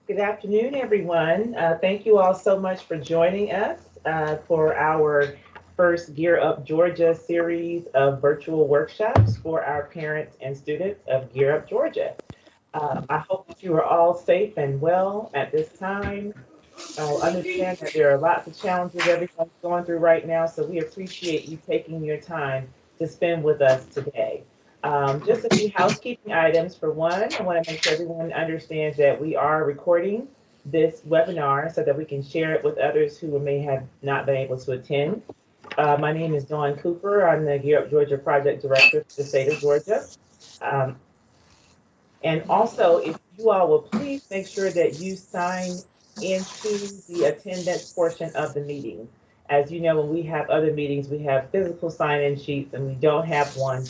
Good afternoon, everyone. Thank you all so much for joining us for our first Gear Up Georgia series of virtual workshops for our parents and students of Gear Up Georgia. I hope that you are all safe and well at this time. I understand that there are lots of challenges everyone's going through right now, so we appreciate you taking your time to spend with us today. Just a few housekeeping items. For one, I want to make sure everyone understands that we are recording this webinar so that we can share it with others who may have not been able to attend. My name is Dawn Cooper. I'm the Gear Up Georgia Project Director for the state of Georgia. Um, and also, if you all will please make sure that you sign into the attendance portion of the meeting. As you know, when we have other meetings, we have physical sign-in sheets, and we don't have one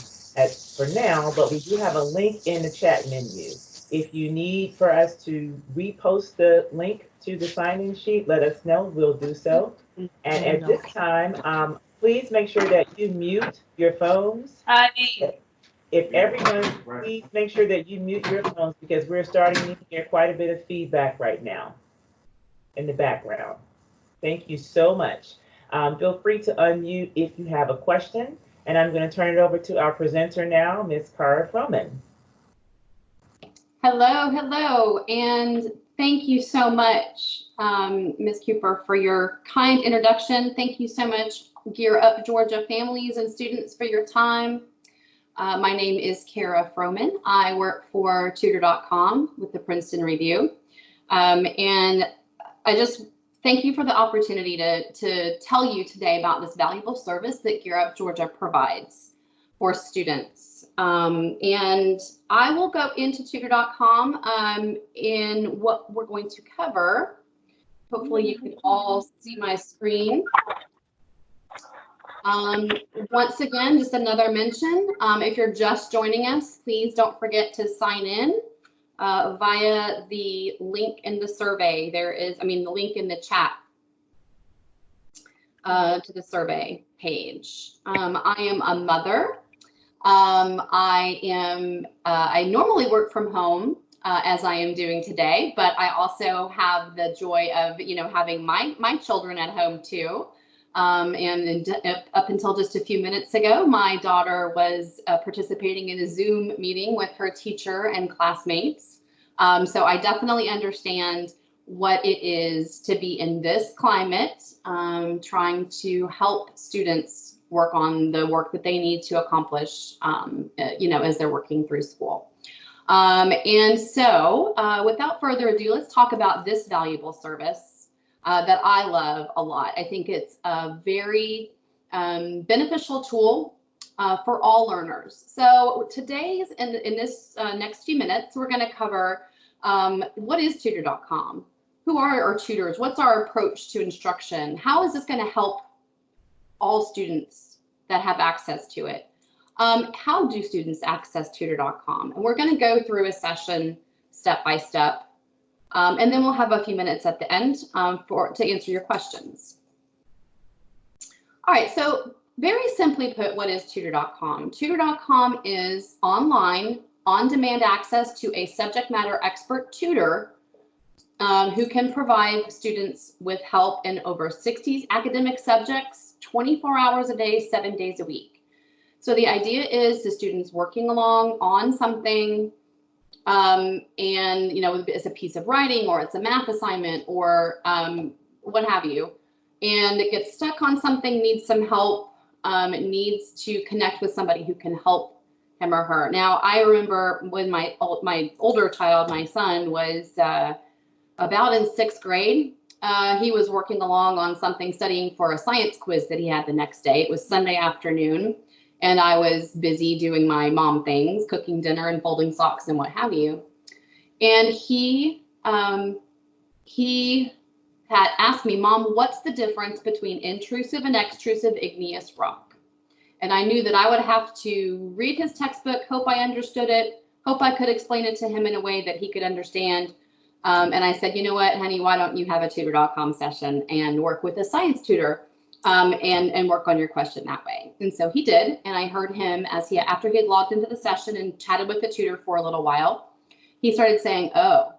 for now, but we do have a link in the chat menu. If you need for us to repost the link to the sign-in sheet, let us know. We'll do so. And at this time, please make sure that you mute your phones. If everyone, please make sure that you mute your phones because we're starting to hear quite a bit of feedback right now in the background. Thank you so much. Feel free to unmute if you have a question. And I'm going to turn it over to our presenter now, Ms. Cara Froman. Hello, hello, and thank you so much, Ms. Cooper, for your kind introduction. Thank you so much, Gear Up Georgia families and students, for your time. My name is Cara Froman. I work for Tutor.com with the Princeton Review. And I just thank you for the opportunity to tell you today about this valuable service that Gear Up Georgia provides for students. And I will go into Tutor.com in what we're going to cover. Hopefully you can all see my screen. Once again, just another mention, if you're just joining us, please don't forget to sign in via the link in the survey. The link in the chat to the survey page. I am a mother. I normally work from home as I am doing today, but I also have the joy of, having my children at home too. And up until just a few minutes ago, my daughter was participating in a Zoom meeting with her teacher and classmates. So I definitely understand what it is to be in this climate, trying to help students work on the work that they need to accomplish, as they're working through school. And so without further ado, let's talk about this valuable service that I love a lot. I think it's a very beneficial tool for all learners. So today's, in this next few minutes, we're going to cover what is Tutor.com? Who are our tutors? What's our approach to instruction? How is this going to help all students that have access to it? How do students access Tutor.com? And we're going to go through a session step by step. And then we'll have a few minutes at the end to answer your questions. All right, so very simply put, what is Tutor.com? Tutor.com is online, on-demand access to a subject matter expert tutor who can provide students with help in over 60 academic subjects, 24 hours a day, 7 days a week. So the idea is the students working along on something, and it's a piece of writing or it's a math assignment or what have you, and it gets stuck on something, needs some help, needs to connect with somebody who can help him or her. Now, I remember when my older child, my son, was about in 6th grade. He was working along on something, studying for a science quiz that he had the next day. It was Sunday afternoon. And I was busy doing my mom things, cooking dinner and folding socks and what have you. And he had asked me, Mom, what's the difference between intrusive and extrusive igneous rock? And I knew that I would have to read his textbook, hope I understood it, hope I could explain it to him in a way that he could understand. And I said, you know what, honey, why don't you have a Tutor.com session and work with a science tutor? And work on your question that way. And so he did. And I heard him after he had logged into the session and chatted with the tutor for a little while, he started saying, oh,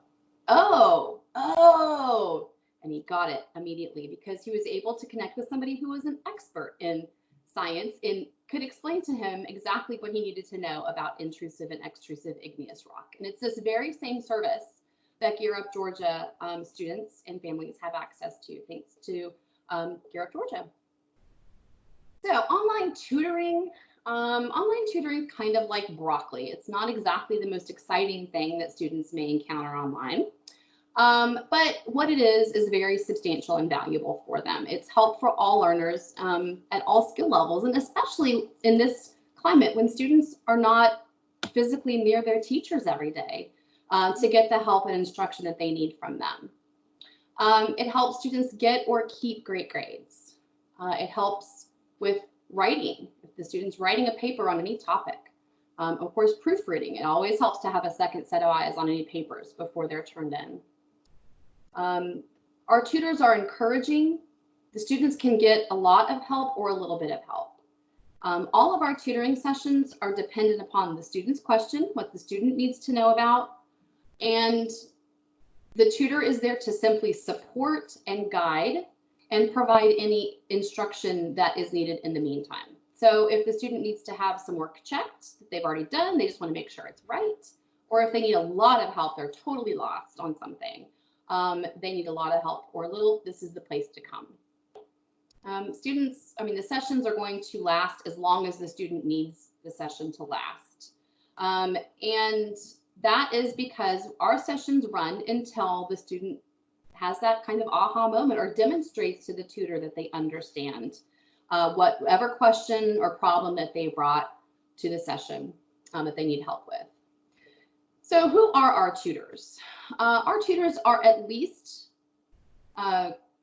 oh, and he got it immediately because he was able to connect with somebody who was an expert in science and could explain to him exactly what he needed to know about intrusive and extrusive igneous rock. And it's this very same service that Gear Up Georgia students and families have access to, thanks to Gear Up Georgia. So online tutoring is kind of like broccoli. It's not exactly the most exciting thing that students may encounter online. But what it is very substantial and valuable for them. It's help for all learners at all skill levels, and especially in this climate when students are not physically near their teachers every day to get the help and instruction that they need from them. It helps students get or keep great grades. It helps with writing, if the student's writing a paper on any topic. Of course, proofreading. It always helps to have a second set of eyes on any papers before they're turned in. Our tutors are encouraging. The students can get a lot of help or a little bit of help. All of our tutoring sessions are dependent upon the student's question, what the student needs to know about, and the tutor is there to simply support and guide and provide any instruction that is needed in the meantime. So if the student needs to have some work checked that they've already done, they just want to make sure it's right, or if they need a lot of help, they're totally lost on something, they need a lot of help or a little, this is the place to come. The sessions are going to last as long as the student needs the session to last. And that is because our sessions run until the student has that kind of aha moment or demonstrates to the tutor that they understand whatever question or problem that they brought to the session that they need help with. So who are our tutors? Our tutors are at least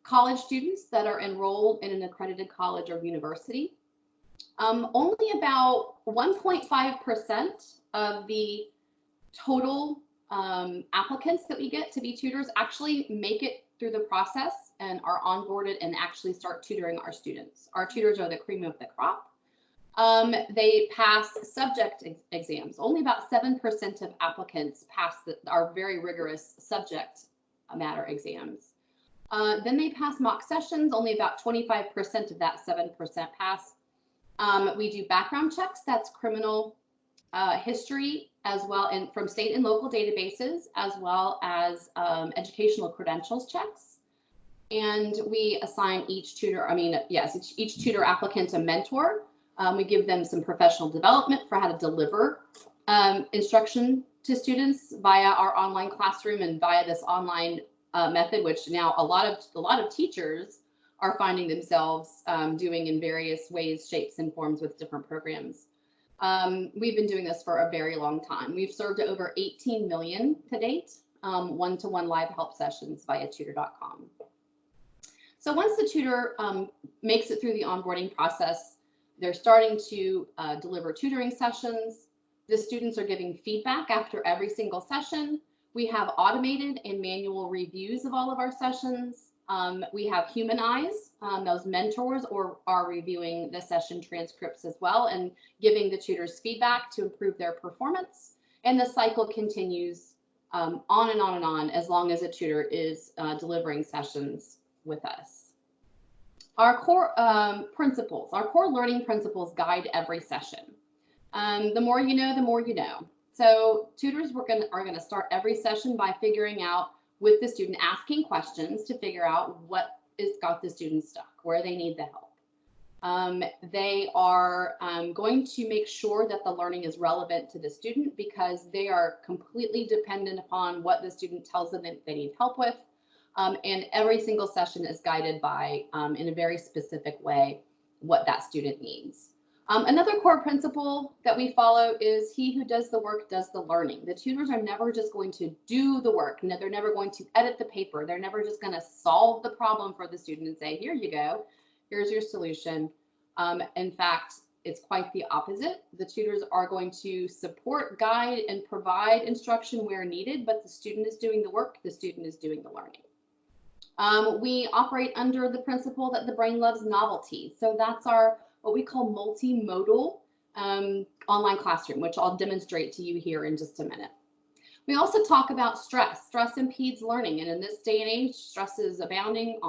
college students that are enrolled in an accredited college or university. Only about 1.5% of the total applicants that we get to be tutors actually make it through the process and are onboarded and actually start tutoring our students. Our tutors are the cream of the crop. They pass subject exams. Only about 7% of applicants pass our very rigorous subject matter exams. Then they pass mock sessions. Only about 25% of that 7% pass. We do background checks. That's criminal history as well, and from state and local databases, as well as educational credentials checks. And we assign each tutor, each tutor applicant a mentor. We give them some professional development for how to deliver instruction to students via our online classroom and via this online method, which now a lot of teachers are finding themselves doing in various ways, shapes, and forms with different programs. We've been doing this for a very long time. We've served over 18 million to date, one-to-one live help sessions via tutor.com. So once the tutor makes it through the onboarding process, they're starting to deliver tutoring sessions. The students are giving feedback after every single session. We have automated and manual reviews of all of our sessions. We have human eyes. Those mentors are reviewing the session transcripts as well and giving the tutors feedback to improve their performance. And the cycle continues on and on and on as long as a tutor is delivering sessions with us. Our core principles, our core learning principles guide every session. The more you know, the more you know. So tutors are going to start every session by figuring out with the student, asking questions to figure out what has got the student stuck, where they need the help. They are going to make sure that the learning is relevant to the student because they are completely dependent upon what the student tells them that they need help with. And every single session is guided by, in a very specific way, what that student needs. Another core principle that we follow is he who does the work does the learning. The tutors are never just going to do the work. No, they're never going to edit the paper. They're never just going to solve the problem for the student and say, here you go, here's your solution. In fact, it's quite the opposite. The tutors are going to support, guide, and provide instruction where needed, but the student is doing the work, the student is doing the learning. We operate under the principle that the brain loves novelty. So that's our what we call multimodal online classroom, which I'll demonstrate to you here in just a minute. We also talk about stress. Stress impedes learning, and in this day and age, stress is abounding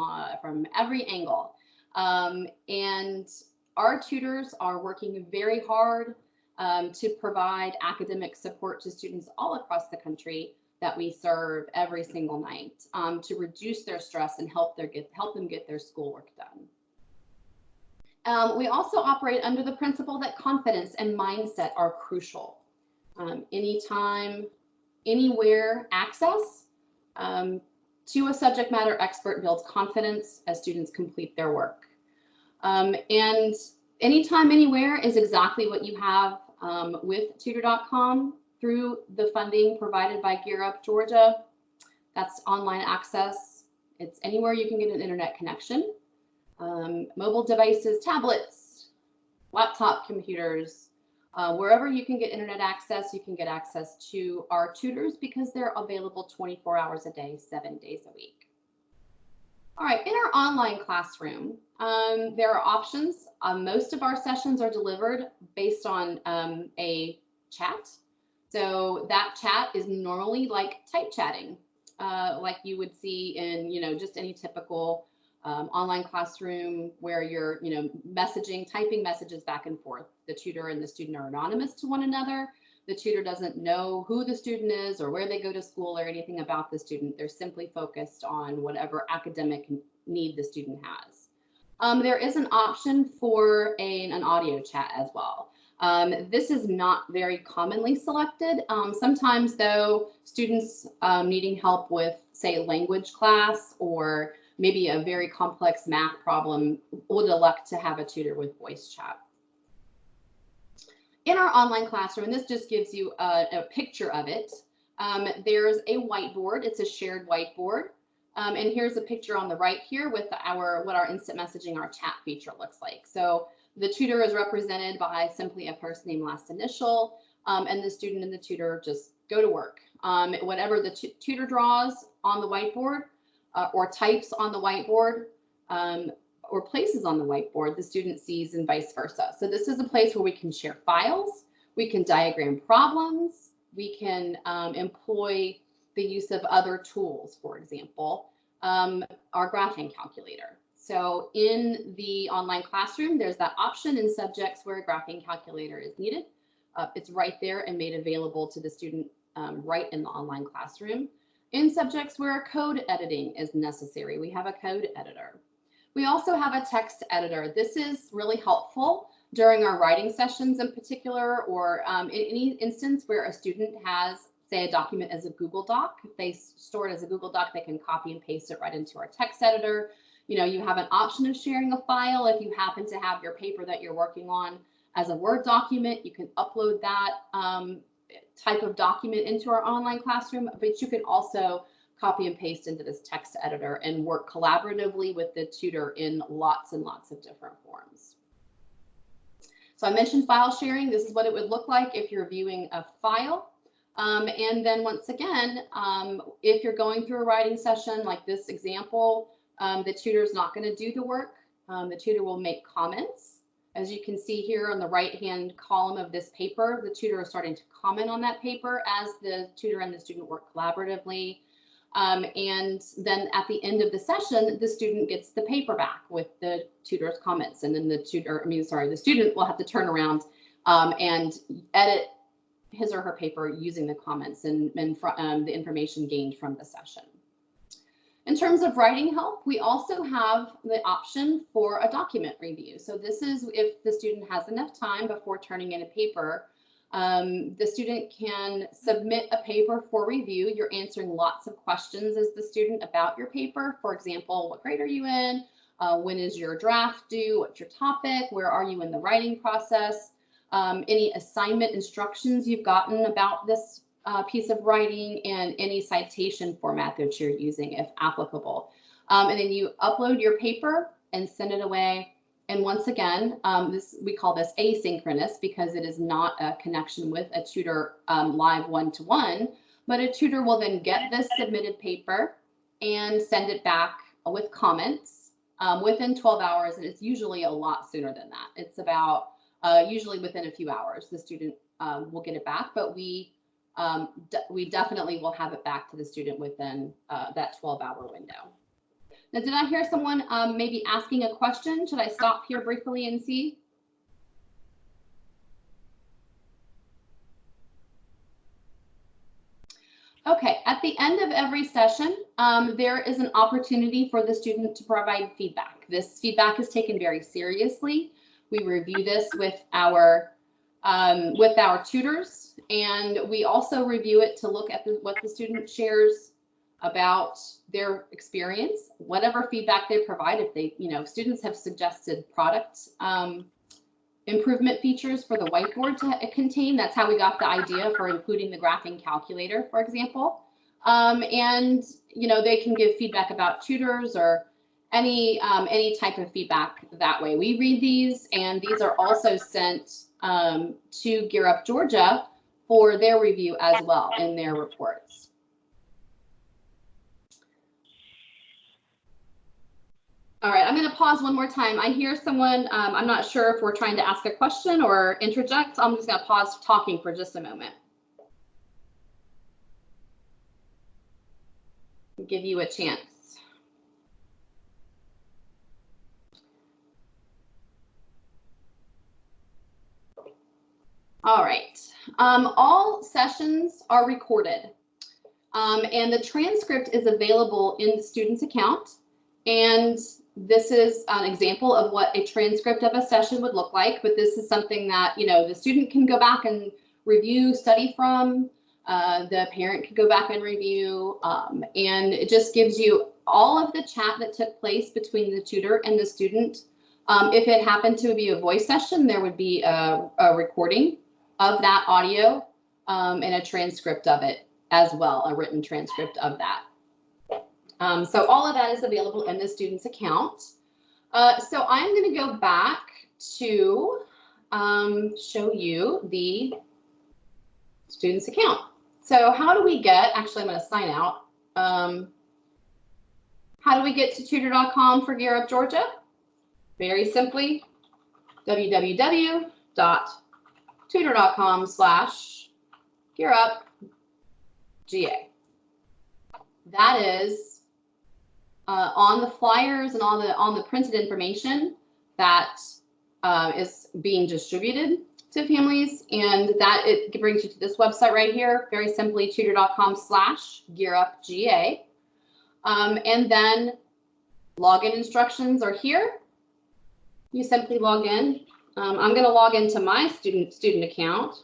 from every angle. And our tutors are working very hard to provide academic support to students all across the country that we serve every single night to reduce their stress and help them get their schoolwork done. We also operate under the principle that confidence and mindset are crucial. Anytime, anywhere access to a subject matter expert builds confidence as students complete their work. And anytime, anywhere is exactly what you have with tutor.com through the funding provided by Gear Up Georgia. That's online access. It's anywhere you can get an internet connection. Mobile devices, tablets, laptop computers, wherever you can get internet access, you can get access to our tutors because they're available 24 hours a day, 7 days a week. All right, in our online classroom, there are options. Most of our sessions are delivered based on a chat. So that chat is normally like type chatting, like you would see in, just any typical online classroom where you're, typing messages back and forth. The tutor and the student are anonymous to one another. The tutor doesn't know who the student is or where they go to school or anything about the student. They're simply focused on whatever academic need the student has. There is an option for an audio chat as well. This is not very commonly selected. Sometimes, though, students needing help with, say, language class or maybe a very complex math problem would elect to have a tutor with voice chat. In our online classroom, and this just gives you a picture of it, there's a whiteboard. It's a shared whiteboard. And here's a picture on the right here with what our instant messaging, our chat feature looks like. So the tutor is represented by simply a first name, last initial, and the student and the tutor just go to work. Whatever the tutor draws on the whiteboard or types on the whiteboard or places on the whiteboard, the student sees, and vice versa. So this is a place where we can share files, we can diagram problems, we can employ the use of other tools, for example, our graphing calculator. So in the online classroom, there's that option in subjects where a graphing calculator is needed. It's right there and made available to the student right in the online classroom. In subjects where code editing is necessary, we have a code editor. We also have a text editor. This is really helpful during our writing sessions in particular, or in any instance where a student has, say, a document as a Google Doc. If they store it as a Google Doc, they can copy and paste it right into our text editor. You have an option of sharing a file. If you happen to have your paper that you're working on as a Word document, you can upload that type of document into our online classroom, but you can also copy and paste into this text editor and work collaboratively with the tutor in lots and lots of different forms. So I mentioned file sharing. This is what it would look like if you're viewing a file. And then once again, if you're going through a writing session like this example, the tutor is not going to do the work. The tutor will make comments. As you can see here on the right-hand column of this paper, the tutor is starting to comment on that paper as the tutor and the student work collaboratively. And then at the end of the session, the student gets the paper back with the tutor's comments. And then the student will have to turn around and edit his or her paper using the comments and the information gained from the session. In terms of writing help, we also have the option for a document review. So this is if the student has enough time before turning in a paper, the student can submit a paper for review. You're answering lots of questions as the student about your paper. For example, what grade are you in? When is your draft due? What's your topic? Where are you in the writing process? Any assignment instructions you've gotten about this piece of writing, and any citation format that you're using if applicable. And then you upload your paper and send it away. And once again, we call this asynchronous because it is not a connection with a tutor live one-to-one, but a tutor will then get this submitted paper and send it back with comments within 12 hours. And it's usually a lot sooner than that. It's about usually within a few hours, the student will get it back, but we we definitely will have it back to the student within that 12-hour window. Now, did I hear someone maybe asking a question? Should I stop here briefly and see? Okay, at the end of every session, there is an opportunity for the student to provide feedback. This feedback is taken very seriously. We review this with our tutors, and we also review it to look at what the student shares about their experience, whatever feedback they provide. If they, students have suggested product improvement features for the whiteboard to contain. That's how we got the idea for including the graphing calculator, for example. And they can give feedback about tutors or any type of feedback that way. We read these, and these are also sent to Gear Up Georgia for their review as well in their reports. All right, I'm going to pause one more time. I hear someone, I'm not sure if we're trying to ask a question or interject. I'm just going to pause talking for just a moment. Give you a chance. All right, all sessions are recorded, and the transcript is available in the student's account. And this is an example of what a transcript of a session would look like, but this is something that, the student can go back and review, study from, the parent can go back and review, and it just gives you all of the chat that took place between the tutor and the student. If it happened to be a voice session, there would be a recording of that audio and a transcript of it as well, a written transcript of that. So all of that is available in the student's account. So I'm going to go back to show you the student's account. So how do we get, actually I'm going to sign out. How do we get to tutor.com for Gear Up Georgia? Very simply, www.tutor.com/gearupga. That is on the flyers and on the printed information that is being distributed to families, and that it brings you to this website right here. Very simply, tutor.com/gearupga, and then login instructions are here. You simply log in. I'm going to log into my student account.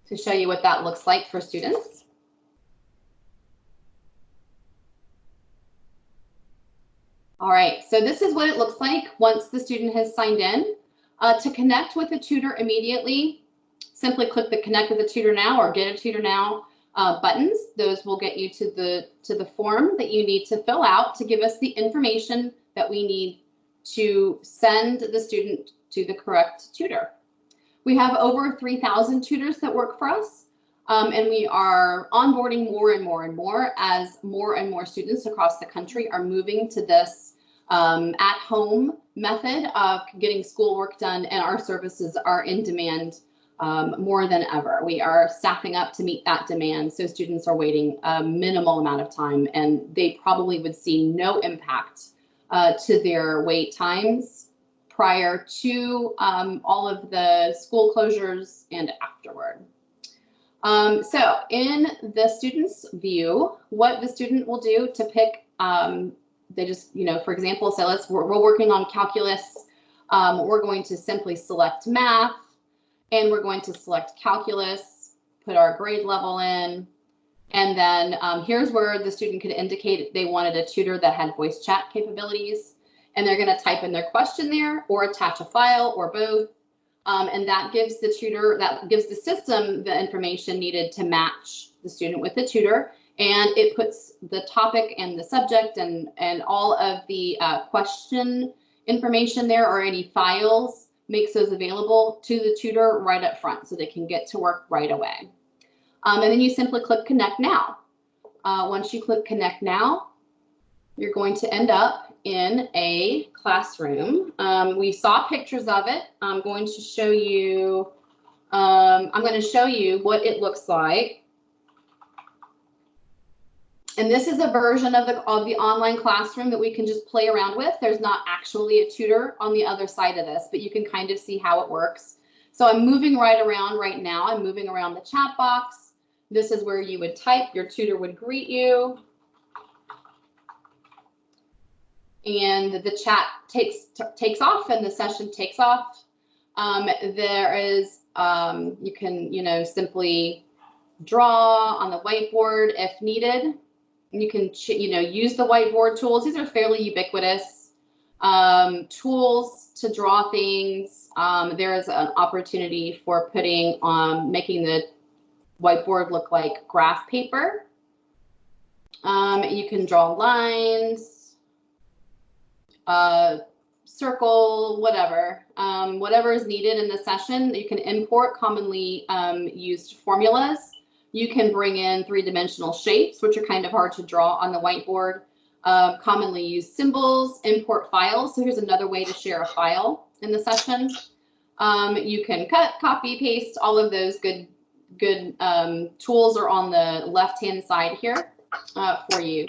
To show you what that looks like for students. All right, so this is what it looks like once the student has signed in. To connect with a tutor immediately, simply click the Connect with a Tutor Now or Get a Tutor Now buttons. Those will get you to the form that you need to fill out to give us the information that we need to send the student to the correct tutor. We have over 3,000 tutors that work for us, and we are onboarding more and more and more as more and more students across the country are moving to this at-home method of getting schoolwork done, and our services are in demand more than ever. We are staffing up to meet that demand, so students are waiting a minimal amount of time, and they probably would see no impact to their wait times prior to all of the school closures and afterward. So in the student's view, what the student will do to pick, they just, for example, say we're working on calculus. We're going to simply select math, and we're going to select calculus, put our grade level in, and then here's where the student could indicate they wanted a tutor that had voice chat capabilities. And they're going to type in their question there or attach a file or both. And that gives the tutor, that gives the system the information needed to match the student with the tutor. And it puts the topic and the subject and all of the question information there or any files, makes those available to the tutor right up front so they can get to work right away. And then you simply click Connect Now. Once you click Connect Now, you're going to end up in a classroom. We saw pictures of it. I'm going to show you what it looks like. And this is a version of the online classroom that we can just play around with. There's not actually a tutor on the other side of this, but you can kind of see how it works. So I'm moving right around right now. I'm moving around the chat box. This is where you would type, your tutor would greet you. And the chat takes off and the session takes off. There is, you can, simply draw on the whiteboard if needed. You can, use the whiteboard tools. These are fairly ubiquitous tools to draw things. There is an opportunity for making the whiteboard look like graph paper. You can draw lines, circle, whatever is needed in the session. You can import commonly used formulas. You can bring in three-dimensional shapes, which are kind of hard to draw on the whiteboard. Commonly used symbols, import files. So here's another way to share a file in the session. You can cut, copy, paste. All of those good tools are on the left-hand side here for you.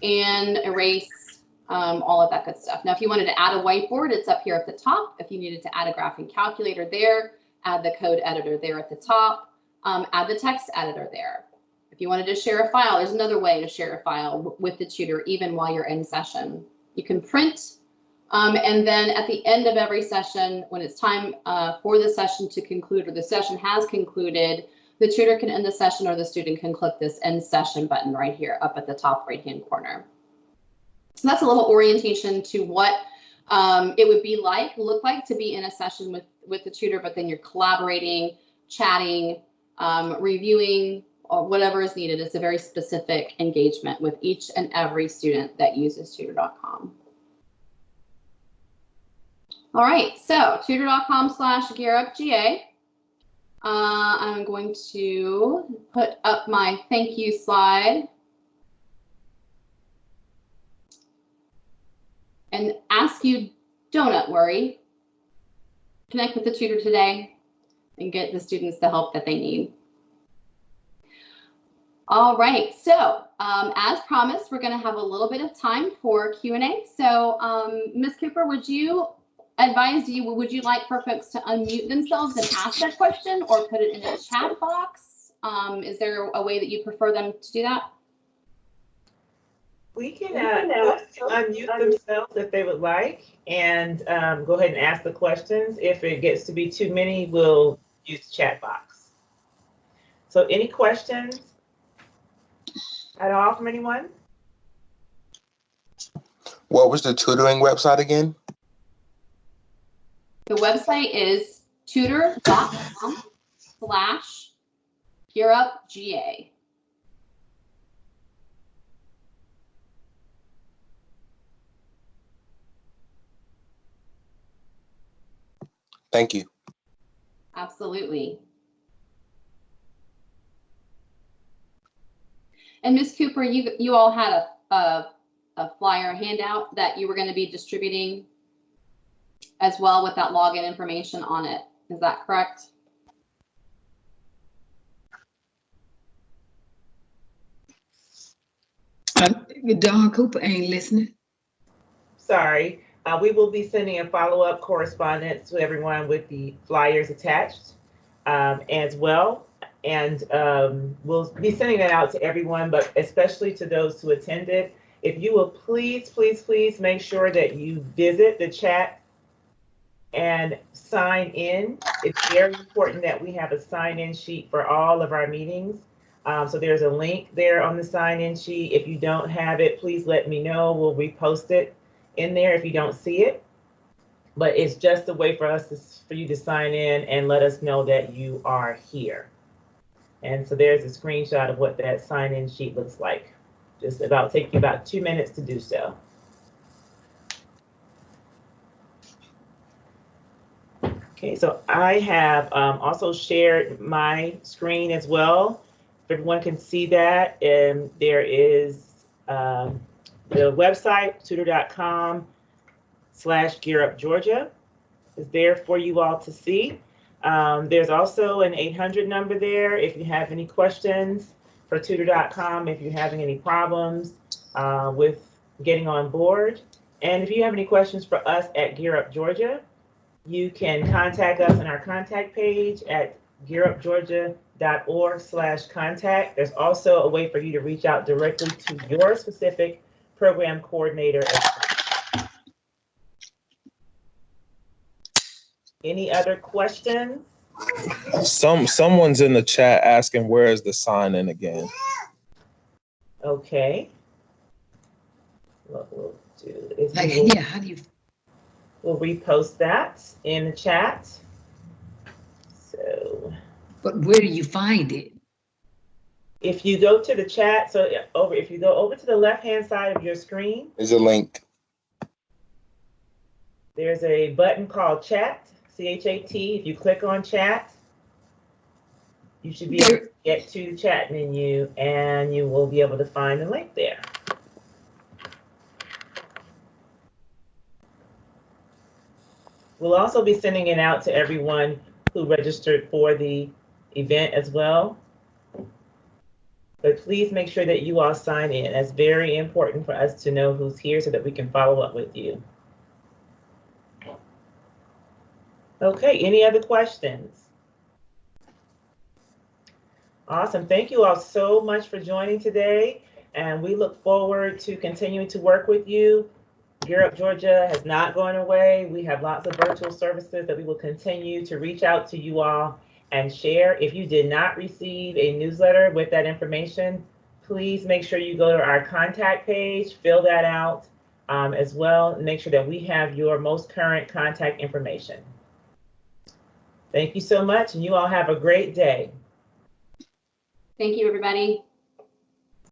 And erase, all of that good stuff. Now, if you wanted to add a whiteboard, it's up here at the top. If you needed to add a graphing calculator there, add the code editor there at the top. Add the text editor there. If you wanted to share a file, there's another way to share a file with the tutor even while you're in session. You can print, and then at the end of every session, when it's time for the session to conclude or the session has concluded, the tutor can end the session or the student can click this end session button right here up at the top right-hand corner. So that's a little orientation to what it would look like to be in a session with the tutor, but then you're collaborating, chatting, reviewing, or whatever is needed. It's a very specific engagement with each and every student that uses tutor.com. All right, so tutor.com/gearupga. I'm going to put up my thank you slide and ask you, don't worry, connect with the tutor today and get the students the help that they need. All right, so as promised, we're going to have a little bit of time for Q&A. So Ms. Cooper, would you like for folks to unmute themselves and ask that question or put it in a chat box? Is there a way that you prefer them to do that? We can unmute themselves if they would like and go ahead and ask the questions. If it gets to be too many, we'll use the chat box. So any questions at all from anyone? What was the tutoring website again? The website is tutor.com/gearupga. Thank you. Absolutely. And Ms. Cooper, you all had a flyer handout that you were going to be distributing as well with that login information on it. Is that correct? Don Cooper ain't listening. Sorry. We will be sending a follow-up correspondence to everyone with the flyers attached as well. And we'll be sending that out to everyone, but especially to those who attended. If you will please make sure that you visit the chat and sign in. It's very important that we have a sign-in sheet for all of our meetings. So there's a link there on the sign-in sheet. If you don't have it, please let me know. We'll repost it in there if you don't see it. But it's just a way for you to sign in and let us know that you are here. And so there's a screenshot of what that sign-in sheet looks like. Take you about 2 minutes to do so. Okay, so I have also shared my screen as well. If everyone can see that, and there is The website, tutor.com/gearupgeorgia, is there for you all to see. There's also an 800 number there if you have any questions for tutor.com, if you're having any problems with getting on board. And if you have any questions for us at Gear Up Georgia, you can contact us on our contact page at gearupgeorgia.org/contact. There's also a way for you to reach out directly to your specific program coordinator. Any other questions? Someone's in the chat asking where is the sign in again. Okay. What we'll do is Like, we will, yeah, how do you, we'll repost that in the chat. So but where do you find it? if you go to the chat, if you go over to the left-hand side of your screen, There's a link. there's a button called chat, C-H-A-T. If you click on chat, you should be able to get to the chat menu and you will be able to find the link there. We'll also be sending it out to everyone who registered for the event as well. But please make sure that you all sign in. That's very important for us to know who's here so that we can follow up with you. Okay, any other questions? Awesome, thank you all so much for joining today. And we look forward to continuing to work with you. Gear Up Georgia has not gone away. We have lots of virtual services that we will continue to reach out to you all and share. If you did not receive a newsletter with that information, please make sure you go to our contact page, fill that out as well, and make sure that we have your most current contact information. Thank you so much, and you all have a great day. Thank you, everybody.